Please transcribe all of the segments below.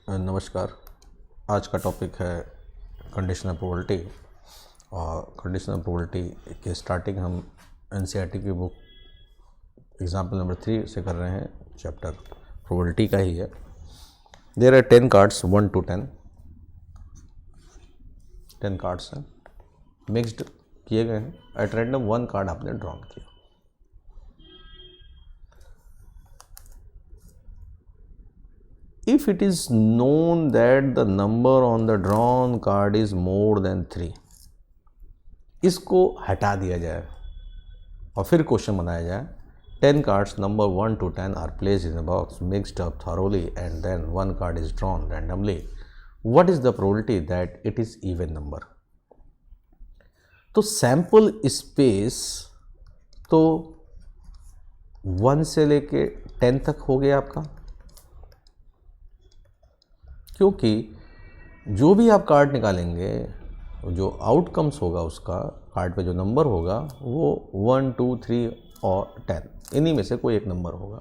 नमस्कार। आज का टॉपिक है कंडीशनल प्रोबेबिलिटी। और कंडीशनल प्रोबेबिलिटी के स्टार्टिंग हम एनसीईआरटी की बुक एग्जाम्पल नंबर 3 से कर रहे हैं। चैप्टर प्रोबेबिलिटी का ही है। There are 10 cards 1 to 10। 10 cards हैं, मिक्सड किए गए हैं। एट रैंडम 1 कार्ड आपने ड्रॉन किया। If it is known that the number on the drawn card is more than 3, इसको हटा दिया जाए और फिर क्वेश्चन बनाया जाए। 10 cards number 1 to 10 are placed in a box, mixed up thoroughly, and then 1 card is drawn randomly. What is the probability that it is even number? तो sample space तो 1 से लेके 10 तक हो गया आपका, क्योंकि जो भी आप कार्ड निकालेंगे, जो आउटकम्स होगा उसका, कार्ड पे जो नंबर होगा वो 1, 2, 3 और 10, इन्हीं में से कोई एक नंबर होगा।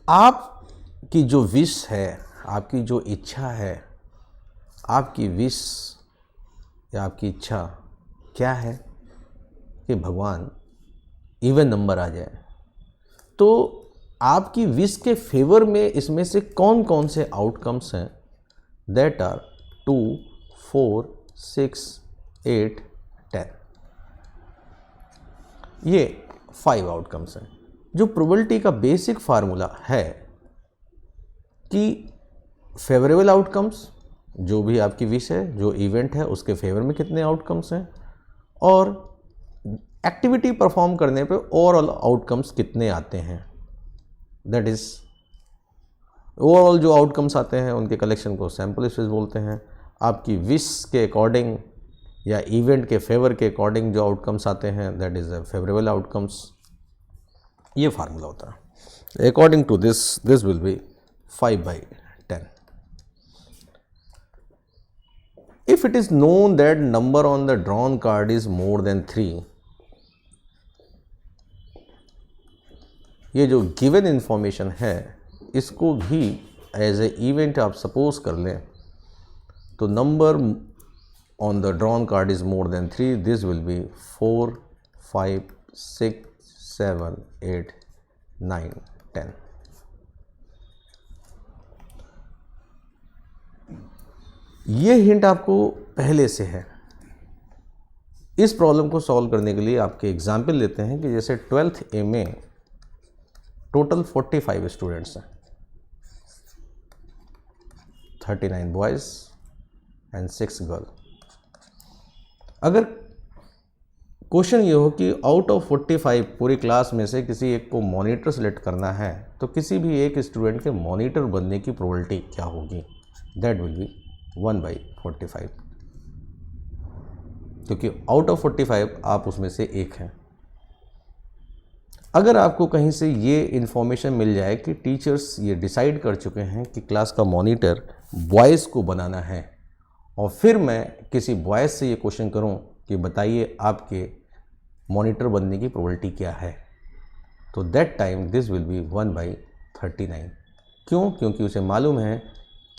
आपकी जो विश है, आपकी जो इच्छा है, आपकी विश या आपकी इच्छा क्या है कि भगवान इवन नंबर आ जाए। तो आपकी विश के फेवर में इसमें से कौन कौन से आउटकम्स हैं? That are 2, 4, 6, 8, 10। ये 5 आउटकम्स हैं। जो प्रोबेबिलिटी का बेसिक फार्मूला है कि फेवरेबल आउटकम्स, जो भी आपकी विश है, जो इवेंट है, उसके फेवर में कितने आउटकम्स हैं, और एक्टिविटी परफॉर्म करने पे ओवरऑल आउटकम्स कितने आते हैं। दैट इज ओवरऑल जो आउटकम्स आते हैं उनके कलेक्शन को सैम्पल स्पेस बोलते हैं। आपकी विश के अकॉर्डिंग या इवेंट के फेवर के अकॉर्डिंग जो आउटकम्स आते हैं, दैट इज फेवरेबल आउटकम्स। ये फार्मूला होता है। According to this will be 5/10। If it is known that number on the drawn card is more than 3, ये जो गिवन इंफॉर्मेशन है इसको भी एज ए इवेंट आप सपोज कर लें, तो number on the drawn card is more than 3, this will be 4, 5, 6, 7, 8, 9, 10। ये हिंट आपको पहले से है। इस प्रॉब्लम को सॉल्व करने के लिए आपके एग्जाम्पल लेते हैं कि जैसे 12th A में टोटल 45 स्टूडेंट्स हैं, 39 बॉयज़ एंड 6 गर्ल। अगर क्वेश्चन ये हो कि आउट ऑफ 45 पूरी क्लास में से किसी एक को मॉनिटर सेलेक्ट करना है, तो किसी भी एक स्टूडेंट के मॉनिटर बनने की प्रोबेबिलिटी क्या होगी? दैट विल बी 1/45, क्योंकि आउट ऑफ 45 आप उसमें से एक हैं। अगर आपको कहीं से ये इन्फॉर्मेशन मिल जाए कि टीचर्स ये डिसाइड कर चुके हैं कि क्लास का मॉनिटर बॉयज़ को बनाना है, और फिर मैं किसी बॉयज़ से ये क्वेश्चन करूं कि बताइए आपके मॉनिटर बनने की प्रोबेबिलिटी क्या है, तो that time this will B 1/39। क्यों? क्योंकि उसे मालूम है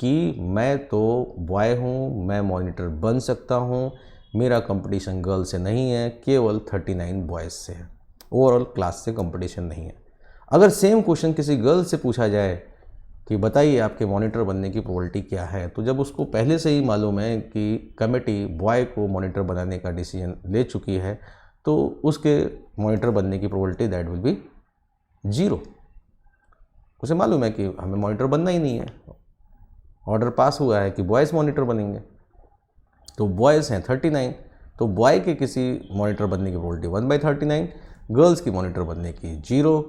कि मैं तो बॉय हूँ, मैं मॉनिटर बन सकता हूँ, मेरा कंपटीशन गर्ल से नहीं है, केवल 39 बॉयज़ से है, ओवरऑल क्लास से कंपटीशन नहीं है। अगर सेम क्वेश्चन किसी गर्ल से पूछा जाए कि बताइए आपके मॉनिटर बनने की प्रोबेबिलिटी क्या है, तो जब उसको पहले से ही मालूम है कि कमेटी बॉय को मॉनिटर बनाने का डिसीजन ले चुकी है, तो उसके मॉनिटर बनने की प्रोबेबिलिटी दैट विल बी 0। उसे मालूम है कि हमें मॉनिटर बनना ही नहीं है, ऑर्डर पास हुआ है कि बॉयज़ मॉनिटर बनेंगे, तो बॉयज़ हैं 39, तो बॉय के किसी मॉनिटर बनने की प्रोबेबिलिटी 1/39, गर्ल्स की मॉनिटर बनने की 0।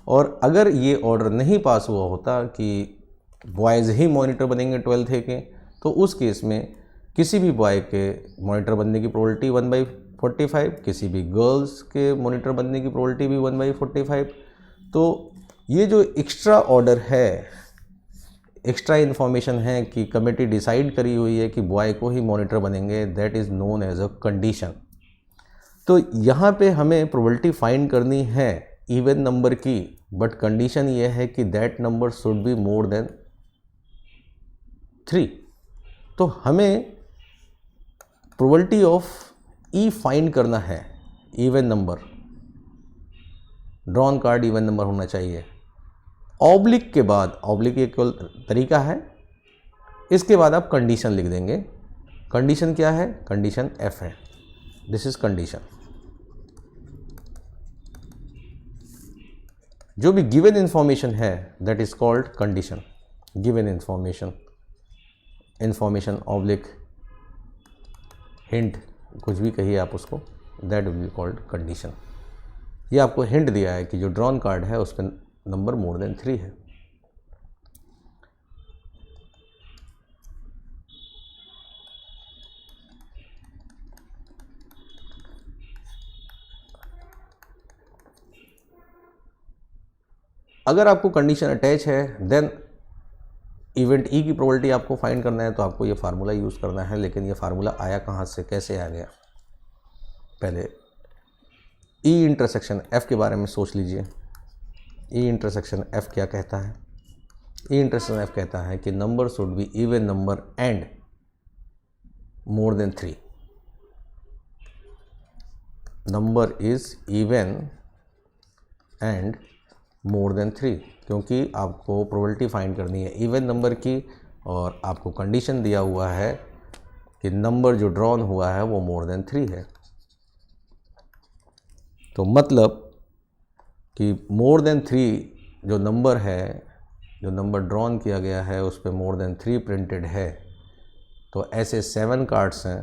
और अगर ये ऑर्डर नहीं पास हुआ होता कि बॉयज़ ही मॉनिटर बनेंगे 12th A के, तो उस केस में किसी भी बॉय के मॉनिटर बनने की प्रोबेबिलिटी 1/45, किसी भी गर्ल्स के मॉनिटर बनने की प्रोबेबिलिटी भी 1/45। तो ये जो एक्स्ट्रा ऑर्डर है, एक्स्ट्रा इन्फॉर्मेशन है कि कमेटी डिसाइड करी हुई है कि बॉय को ही मॉनिटर बनेंगे, that is known as a condition. तो यहाँ पे हमें प्रोबेबिलिटी फाइंड करनी है इवन नंबर की, बट कंडीशन ये है कि that number should be more than 3। तो हमें प्रोबेबिलिटी ऑफ ई फाइंड करना है। Even number, drawn card even number होना चाहिए। ऑब्लिक के बाद, ऑब्लिक एक तरीका है, इसके बाद आप कंडीशन लिख देंगे। कंडीशन क्या है? कंडीशन एफ है। This is condition. जो भी गिवन इंफॉर्मेशन है that is called condition. Given information, information oblique hint, कुछ भी कहिए आप उसको, that will be called condition. ये आपको हिंट दिया है कि जो ड्रॉन कार्ड है उस पर नंबर मोर देन 3 है। अगर आपको कंडीशन अटैच है देन इवेंट ई की प्रोबेबिलिटी आपको फाइंड करना है, तो आपको ये फार्मूला यूज़ करना है। लेकिन ये फार्मूला आया कहाँ से, कैसे आ गया? पहले ई इंटरसेक्शन एफ के बारे में सोच लीजिए। ई इंटरसेक्शन एफ क्या कहता है? ई इंटरसेक्शन एफ कहता है कि number should be even number and more than 3। Number is even and more than 3, क्योंकि आपको प्रोबेबिलिटी फाइंड करनी है इवन नंबर की, और आपको कंडीशन दिया हुआ है कि नंबर जो ड्रॉन हुआ है वो मोर देन 3 है। तो मतलब कि मोर देन 3 जो नंबर है, जो नंबर ड्रॉन किया गया है उस पर मोर देन 3 प्रिंटेड है। तो ऐसे 7 कार्ड्स हैं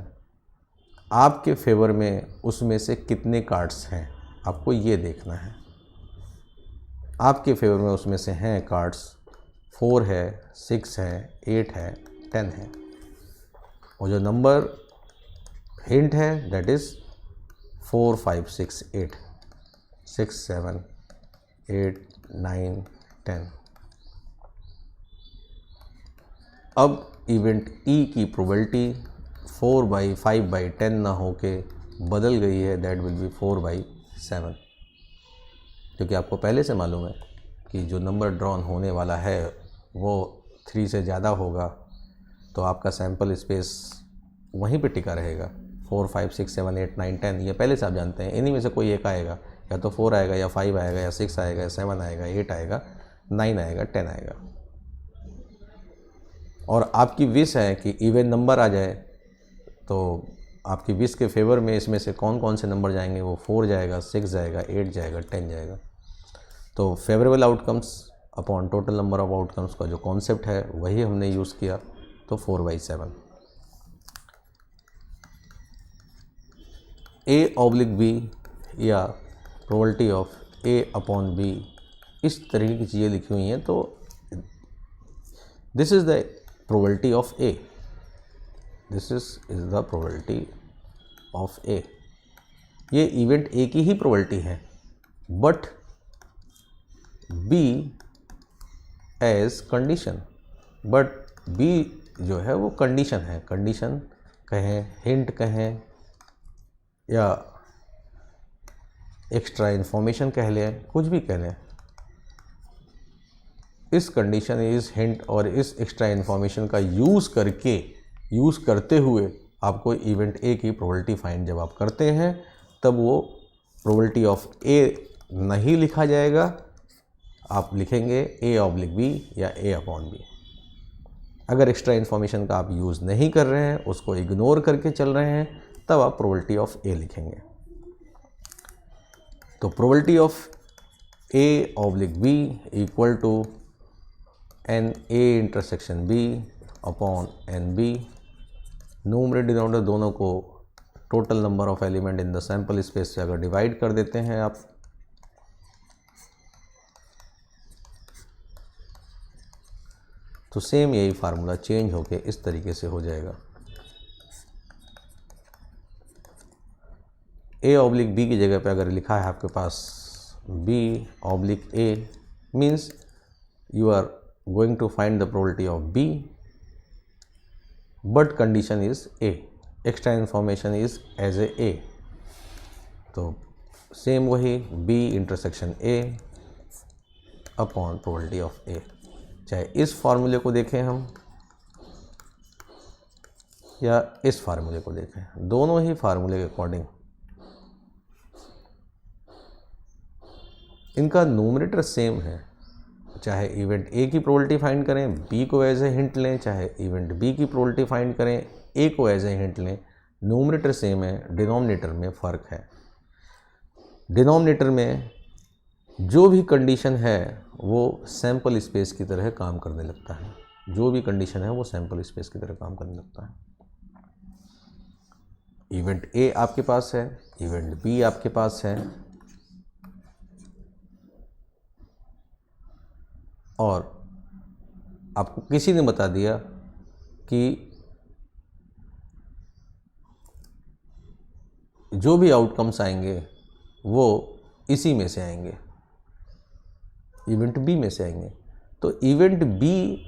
आपके फेवर में, उसमें से कितने कार्ड्स हैं आपको ये देखना है। आपके फेवर में उसमें से हैं कार्ड्स 4 है, 6 है, 8 है, 10 है, और जो नंबर हिंट है दैट इज़ 4, 5, 6, 8, 6, 7, 8, 9, 10। अब इवेंट ई की प्रोबेबिलिटी 4/5/10 ना होके बदल गई है, दैट विल बी 4/7, क्योंकि आपको पहले से मालूम है कि जो नंबर ड्रॉन होने वाला है वो 3 से ज़्यादा होगा, तो आपका सैंपल स्पेस वहीं पे टिका रहेगा। 4, 5, 6, 7, 8, 9, 10 ये पहले से आप जानते हैं। इन्हीं में से कोई एक आएगा, या तो 4 आएगा, या 5 आएगा, या 6 आएगा, या 7 आएगा, 8 आएगा, 9 आएगा, 10 आएगा। और आपकी विश है कि इवन नंबर आ जाए, तो आपकी विश के फेवर में इसमें से कौन कौन से नंबर जाएंगे? वो 4 जाएगा, 6 जाएगा, 8 जाएगा, 10 जाएगा। तो favourable outcomes upon total number of outcomes का जो कॉन्सेप्ट है वही हमने यूज़ किया, तो 4/7। A/B या प्रोबेबिलिटी ऑफ A/B, इस तरह की चीज़ें लिखी हुई हैं। तो this is the probability of A, this is the probability of A। ये इवेंट A की ही प्रोबेबिलिटी है, but B as condition, but B जो है वो कंडीशन है। कंडीशन कहें, हिंट कहें, या एक्स्ट्रा इन्फॉर्मेशन कह लें, कुछ भी कह लें। इस कंडीशन, इस हिंट और इस एक्स्ट्रा इन्फॉर्मेशन का यूज़ करते हुए आपको इवेंट ए की प्रोबेबिलिटी फाइंड जब आप करते हैं, तब वो प्रोबेबिलिटी ऑफ ए नहीं लिखा जाएगा, आप लिखेंगे A/B या A/B। अगर एक्स्ट्रा इन्फॉर्मेशन का आप यूज़ नहीं कर रहे हैं, उसको इग्नोर करके चल रहे हैं, तब आप प्रोबेबिलिटी ऑफ A लिखेंगे। तो probability of A/B equal to NA intersection B upon NB। Numerator denominator दोनों को total number of element in the sample space से अगर डिवाइड कर देते हैं आप, तो सेम यही फार्मूला चेंज होके इस तरीके से हो जाएगा। A/B की जगह पे अगर लिखा है आपके पास B/A, means you are going to find the probability of B, but condition is A, extra information is as A. तो सेम वही B intersection A upon probability of A। चाहे इस फार्मूले को देखें हम या इस फार्मूले को देखें, दोनों ही फार्मूले के अकॉर्डिंग इनका न्यूमरेटर सेम है। चाहे इवेंट ए की प्रोबेबिलिटी फाइंड करें, बी को एज ए हिंट लें, चाहे इवेंट बी की प्रोबेबिलिटी फाइंड करें, ए को एज ए हिंट लें, न्यूमरेटर सेम है, डिनोमिनेटर में फ़र्क है। डिनोमिनेटर में जो भी कंडीशन है वो सैंपल स्पेस की तरह काम करने लगता है, जो भी कंडीशन है वो सैंपल स्पेस की तरह काम करने लगता है। इवेंट ए आपके पास है, इवेंट बी आपके पास है, और आपको किसी ने बता दिया कि जो भी आउटकम्स आएंगे वो इसी में से आएंगे, इवेंट बी में से आएंगे। तो इवेंट बी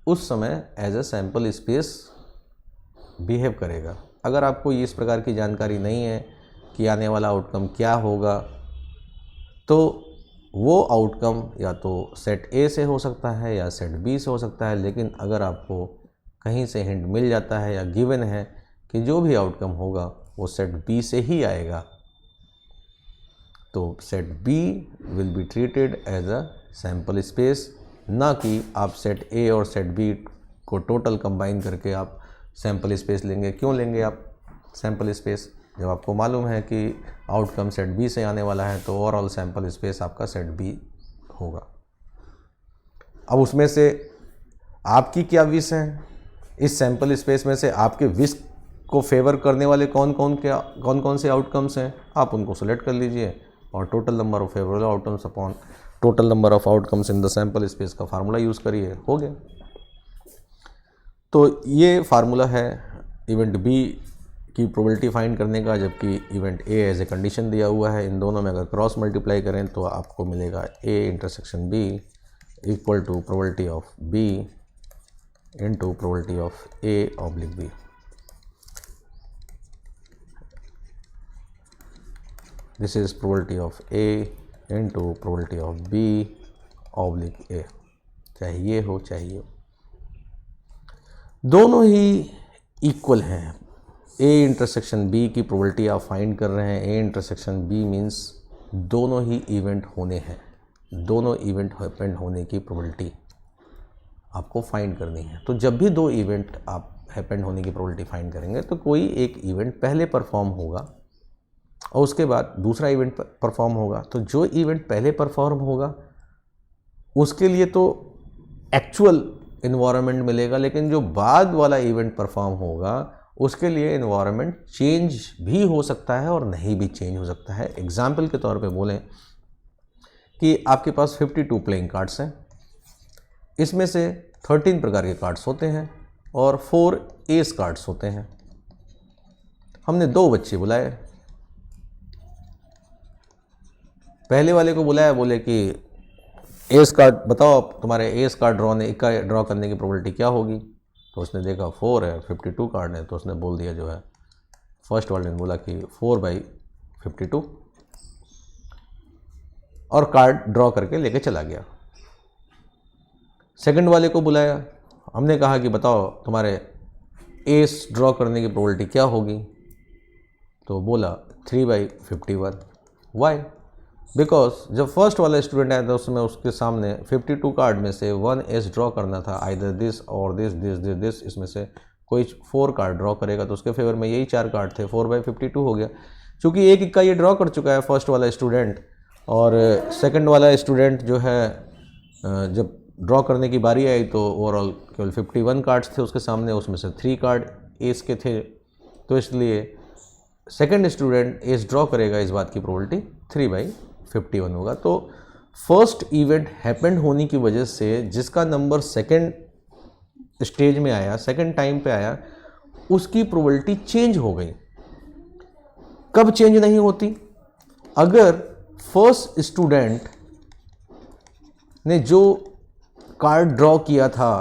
उस समय as a sample space behave करेगा। अगर आपको इस प्रकार की जानकारी नहीं है कि आने वाला आउटकम क्या होगा, तो वो आउटकम या तो सेट ए से हो सकता है या सेट बी से हो सकता है। लेकिन अगर आपको कहीं से हिंट मिल जाता है या गिवन है कि जो भी आउटकम होगा वो सेट बी से ही आएगा, तो set B will be treated as a sample space, ना कि आप सेट ए और सेट बी को टोटल कंबाइन करके आप सैंपल स्पेस लेंगे। क्यों लेंगे आप सैंपल स्पेस? जब आपको मालूम है कि आउटकम सेट बी से आने वाला है तो ओवरऑल सैंपल स्पेस आपका सेट बी होगा। अब उसमें से आपकी क्या विश है, इस सैंपल स्पेस में से आपके विश को फेवर करने वाले कौन कौन से आउटकम्स हैं, आप उनको सेलेक्ट कर लीजिए और total number of favourable outcomes upon total number of outcomes in the sample space का फार्मूला यूज़ करिए, हो गया। तो ये फार्मूला है इवेंट बी की प्रोबेबिलिटी फाइंड करने का, जबकि event A as a condition दिया हुआ है। इन दोनों में अगर क्रॉस मल्टीप्लाई करें तो आपको मिलेगा A intersection B equal to probability of B into probability of A oblique B. This is probability of A into probability of B oblique A. चाहे ये हो चाहे ये हो, दोनों ही इक्वल हैं। ए इंटरसेक्शन बी की प्रोबेबिलिटी आप फाइंड कर रहे हैं। ए इंटरसेक्शन बी मीन्स दोनों ही इवेंट होने हैं, दोनों इवेंट हैपेंड होने की प्रोबेबिलिटी आपको फाइंड करनी है। तो जब भी दो इवेंट आप हैपेंड होने की प्रोबेबिलिटी फाइंड करेंगे तो कोई एक इवेंट पहले परफॉर्म होगा और उसके बाद दूसरा इवेंट परफॉर्म होगा। तो जो इवेंट पहले परफॉर्म होगा उसके लिए तो एक्चुअल इन्वायरमेंट मिलेगा, लेकिन जो बाद वाला इवेंट परफॉर्म होगा उसके लिए इन्वायरमेंट चेंज भी हो सकता है और नहीं भी चेंज हो सकता है। एग्जाम्पल के तौर पे बोलें कि आपके पास 52 प्लेइंग कार्ड्स हैं, इसमें से 13 प्रकार के कार्ड्स होते हैं और 4 एस कार्ड्स होते हैं। हमने 2 बच्चे बुलाए, पहले वाले को बुलाया, बोले कि एस कार्ड बताओ, तुम्हारे एस कार्ड ड्रॉ करने की प्रोबेबिलिटी क्या होगी? तो उसने देखा 4 है, 52 कार्ड है, तो उसने बोल दिया जो है, फर्स्ट वाले ने बोला कि 4/52 और कार्ड ड्रॉ करके लेके चला गया। सेकंड वाले को बुलाया, हमने कहा कि बताओ तुम्हारे एस ड्रॉ करने की प्रोबेबिलिटी क्या होगी? तो बोला 3/51। वाई? बिकॉज जब फर्स्ट वाला स्टूडेंट आया था उसमें उसके सामने 52 कार्ड में से 1 एस ड्रॉ करना था, आइदर दिस और दिस, इसमें से कोई 4 कार्ड ड्रॉ करेगा तो उसके फेवर में यही 4 कार्ड थे, 4/52 हो गया। चूँकि एक इक्का ये ड्रॉ कर चुका है फर्स्ट वाला स्टूडेंट, और सेकंड वाला स्टूडेंट जो है जब ड्रॉ करने की बारी आई तो ओवरऑल केवल 51 कार्ड्स थे उसके सामने, उसमें से 3 कार्ड एस के थे, तो इसलिए सेकंड स्टूडेंट एस ड्रॉ करेगा, इस बात की प्रोबेबिलिटी 3/51 होगा। तो फर्स्ट इवेंट हैपेंड होने की वजह से जिसका नंबर सेकंड स्टेज में आया, सेकंड टाइम पे आया, उसकी प्रोबेबिलिटी चेंज हो गई। कब चेंज नहीं होती? अगर फर्स्ट स्टूडेंट ने जो कार्ड ड्रॉ किया था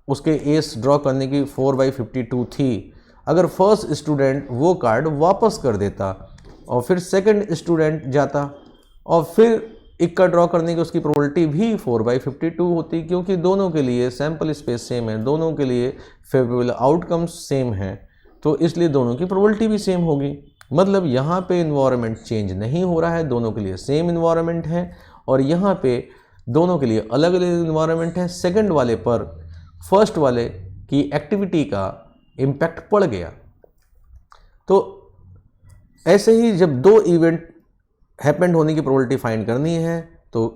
उसके एस ड्रॉ करने की 4/52 थी, अगर फर्स्ट स्टूडेंट वो कार्ड वापस कर देता और फिर सेकंड स्टूडेंट जाता और फिर इक्का ड्रॉ करने की उसकी प्रोबेबिलिटी भी 4/52 होती, क्योंकि दोनों के लिए सैम्पल स्पेस सेम है, दोनों के लिए फेवरेबल आउटकम्स सेम हैं, तो इसलिए दोनों की प्रोबेबिलिटी भी सेम होगी। मतलब यहाँ पे इन्वायरमेंट चेंज नहीं हो रहा है, दोनों के लिए सेम इन्वायरमेंट है, और यहाँ पे दोनों के लिए अलग अलग इन्वायरमेंट है। सेकंड वाले पर फर्स्ट वाले की एक्टिविटी का इम्पैक्ट पड़ गया। तो ऐसे ही जब दो इवेंट हैपेंड होने की प्रोबेबिलिटी फाइंड करनी है तो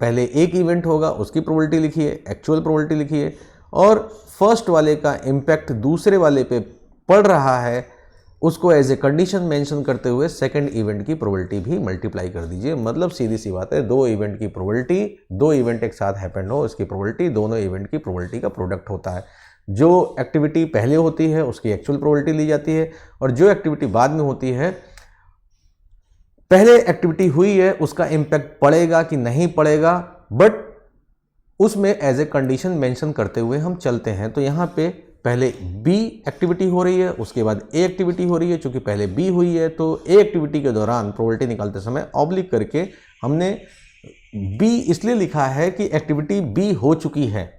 पहले एक इवेंट होगा, उसकी प्रोबेबिलिटी लिखिए, एक्चुअल प्रोबेबिलिटी लिखिए, और फर्स्ट वाले का इम्पैक्ट दूसरे वाले पे पड़ रहा है उसको एज ए कंडीशन मेंशन करते हुए सेकंड इवेंट की प्रोबेबिलिटी भी मल्टीप्लाई कर दीजिए। मतलब सीधी सी बात है, दो इवेंट की प्रोबेबिलिटी, दो इवेंट एक साथ हैपेंड हो उसकी प्रोबेबिलिटी दोनों इवेंट की प्रोबेबिलिटी का प्रोडक्ट होता है। जो एक्टिविटी पहले होती है उसकी एक्चुअल प्रोबेबिलिटी ली जाती है, और जो एक्टिविटी बाद में होती है, पहले एक्टिविटी हुई है उसका इम्पैक्ट पड़ेगा कि नहीं पड़ेगा, बट उसमें एज ए कंडीशन मेंशन करते हुए हम चलते हैं। तो यहाँ पे पहले बी एक्टिविटी हो रही है, उसके बाद ए एक्टिविटी हो रही है। चूंकि पहले बी हुई है तो ए एक्टिविटी के दौरान प्रोबेबिलिटी निकालते समय ऑब्लिक करके हमने बी इसलिए लिखा है कि एक्टिविटी बी हो चुकी है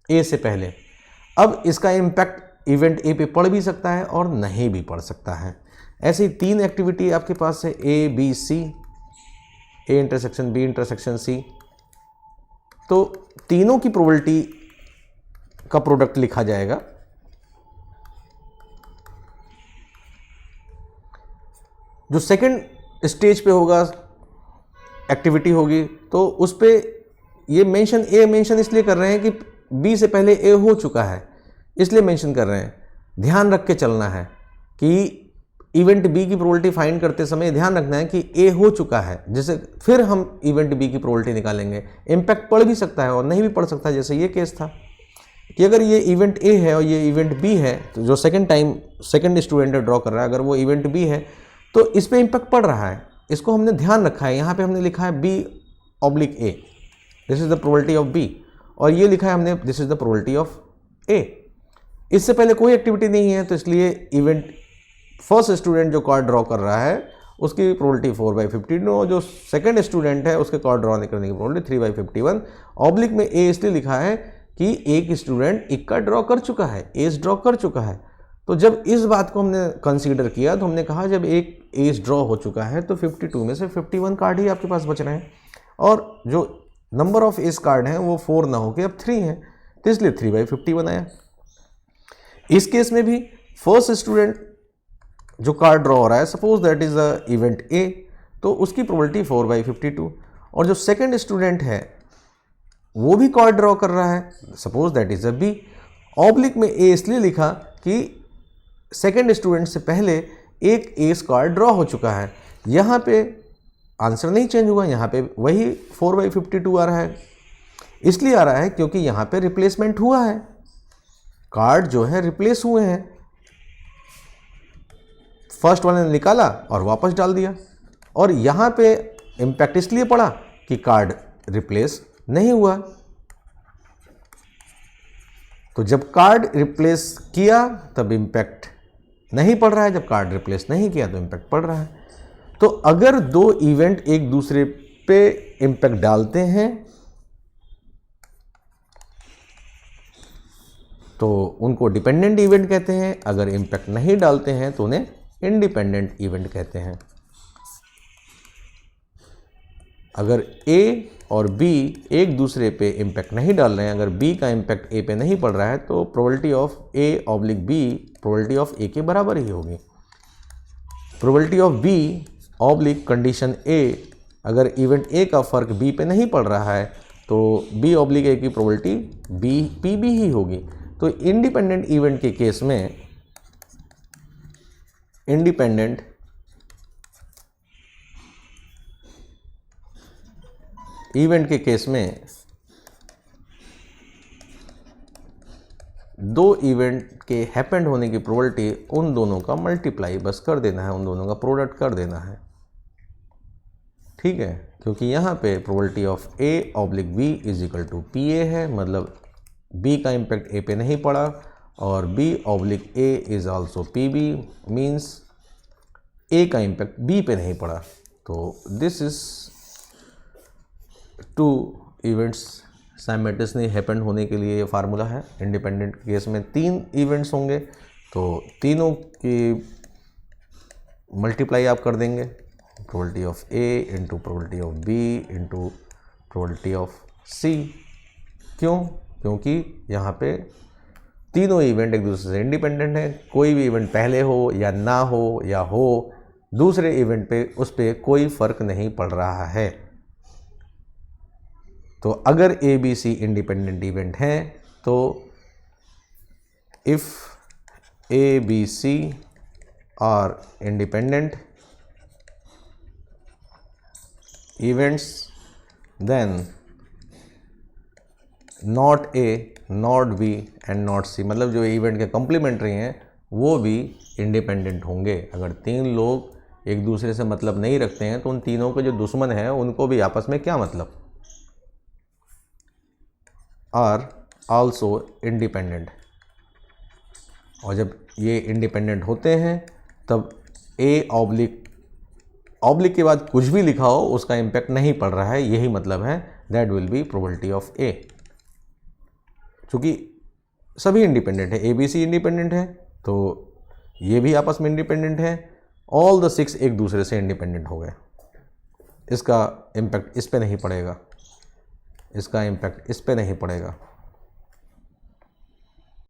ए से पहले। अब इसका इम्पैक्ट इवेंट ए पे पड़ भी सकता है और नहीं भी पड़ सकता है। ऐसी तीन एक्टिविटी आपके पास है, A B C, A intersection B intersection C. तो तीनों की प्रोबेबिलिटी का प्रोडक्ट लिखा जाएगा। जो सेकंड स्टेज पे होगा एक्टिविटी होगी तो उस पे ये मेंशन ए मेंशन इसलिए कर रहे हैं कि बी से पहले ए हो चुका है, इसलिए मेंशन कर रहे हैं। ध्यान रख के चलना है कि इवेंट बी की प्रोबेबिलिटी फाइंड करते समय ध्यान रखना है कि ए हो चुका है, जैसे फिर हम इवेंट बी की प्रोबेबिलिटी निकालेंगे। इम्पैक्ट पड़ भी सकता है और नहीं भी पड़ सकता, जैसे ये केस था कि अगर ये इवेंट ए है और ये इवेंट बी है, तो जो सेकंड स्टूडेंट ड्रॉ कर रहा है अगर वो इवेंट बी है तो इस पर इम्पैक्ट पड़ रहा है, इसको हमने ध्यान रखा है। यहाँ पे हमने लिखा है B/A, this is the probability of B, और ये लिखा है हमने this is the probability of A. इससे पहले कोई एक्टिविटी नहीं है तो इसलिए इवेंट फर्स्ट स्टूडेंट जो कार्ड ड्रॉ कर रहा है उसकी प्रोबेबिलिटी 4/52, जो सेकंड स्टूडेंट है उसके कार्ड ड्रॉ करने की प्रोबेबिलिटी 3/51। ऑब्लिक में ए इसलिए लिखा है कि एक स्टूडेंट इक्का ड्रॉ कर चुका है, एस ड्रॉ कर चुका है। तो जब इस बात को हमने कंसीडर किया तो हमने कहा जब एक एस ड्रॉ हो चुका है तो 52 में से 51 कार्ड ही आपके पास बच रहे हैं, और जो नंबर ऑफ एस कार्ड हैं वो 4 ना होके अब 3 हैं, तो इसलिए 3/51 आया। इस केस में भी फर्स्ट स्टूडेंट जो कार्ड ड्रॉ हो रहा है, suppose that is a event A, तो उसकी प्रोबेबिलिटी 4/52, और जो सेकंड स्टूडेंट है वो भी कार्ड ड्रॉ कर रहा है, suppose that is a B. Oblique में ए इसलिए लिखा कि सेकंड स्टूडेंट से पहले एक एस कार्ड ड्रॉ हो चुका है। यहाँ पे आंसर नहीं चेंज हुआ, यहाँ पे वही 4/52 आ रहा है। इसलिए आ रहा है क्योंकि यहाँ पे रिप्लेसमेंट हुआ है, कार्ड जो है रिप्लेस हुए हैं, फर्स्ट वाले ने निकाला और वापस डाल दिया। और यहाँ पे इम्पैक्ट इसलिए पड़ा कि कार्ड रिप्लेस नहीं हुआ। तो जब कार्ड रिप्लेस किया तब इम्पैक्ट नहीं पड़ रहा है, जब कार्ड रिप्लेस नहीं किया तो इम्पैक्ट पड़ रहा है। तो अगर दो इवेंट एक दूसरे पे इम्पैक्ट डालते हैं तो उनको डिपेंडेंट इवेंट कहते हैं, अगर इम्पैक्ट नहीं डालते हैं तो उन्हें इंडिपेंडेंट इवेंट कहते हैं। अगर ए और बी एक दूसरे पे इम्पैक्ट नहीं डाल रहे हैं, अगर बी का इम्पैक्ट ए पे नहीं पड़ रहा है तो probability of A/B probability of A के बराबर ही होगी। Probability of B/ condition A, अगर इवेंट ए का फर्क बी पे नहीं पड़ रहा है तो B/A की प्रोबेबिलिटी PB ही होगी। तो इंडिपेंडेंट इवेंट के केस में इंडिपेंडेंट इवेंट के केस में दो इवेंट के हैपेंड होने की प्रोबेबिलिटी उन दोनों का मल्टीप्लाई बस कर देना है, उन दोनों का प्रोडक्ट कर देना है, ठीक है। क्योंकि यहाँ पे probability of A/B is equal to PA है, मतलब B का इम्पैक्ट A पे नहीं पड़ा, और B/A is also PB, means A का इम्पैक्ट बी पे नहीं पड़ा। तो this is two events simultaneously happen होने के लिए ये फार्मूला है। इंडिपेंडेंट केस में 3 इवेंट्स होंगे, तो तीनों की मल्टीप्लाई आप कर देंगे, probability of A into probability of B into probability of C. क्यों? क्योंकि यहाँ पे तीनों इवेंट एक दूसरे से इंडिपेंडेंट है। कोई भी इवेंट पहले हो या ना हो या हो, दूसरे इवेंट पे उस पर कोई फर्क नहीं पड़ रहा है। तो अगर A B C independent event हैं तो if A B C are independent events then not A not B and not C, मतलब जो इवेंट के कॉम्प्लीमेंट्री हैं वो भी इंडिपेंडेंट होंगे। अगर 3 लोग एक दूसरे से मतलब नहीं रखते हैं तो उन तीनों के जो दुश्मन हैं उनको भी आपस में क्या मतलब, आर आल्सो इंडिपेंडेंट। और जब ये इंडिपेंडेंट होते हैं तब ए ऑब्लिक के बाद कुछ भी लिखा हो उसका इम्पैक्ट नहीं पड़ रहा है, यही मतलब है। That will be probability of A. चूँकि सभी इंडिपेंडेंट है, ए बी सी इंडिपेंडेंट है तो ये भी आपस में इंडिपेंडेंट है। ऑल द 6 एक दूसरे से इंडिपेंडेंट हो गए। इसका इम्पैक्ट इस पे नहीं पड़ेगा, इसका इम्पैक्ट इस पे नहीं पड़ेगा।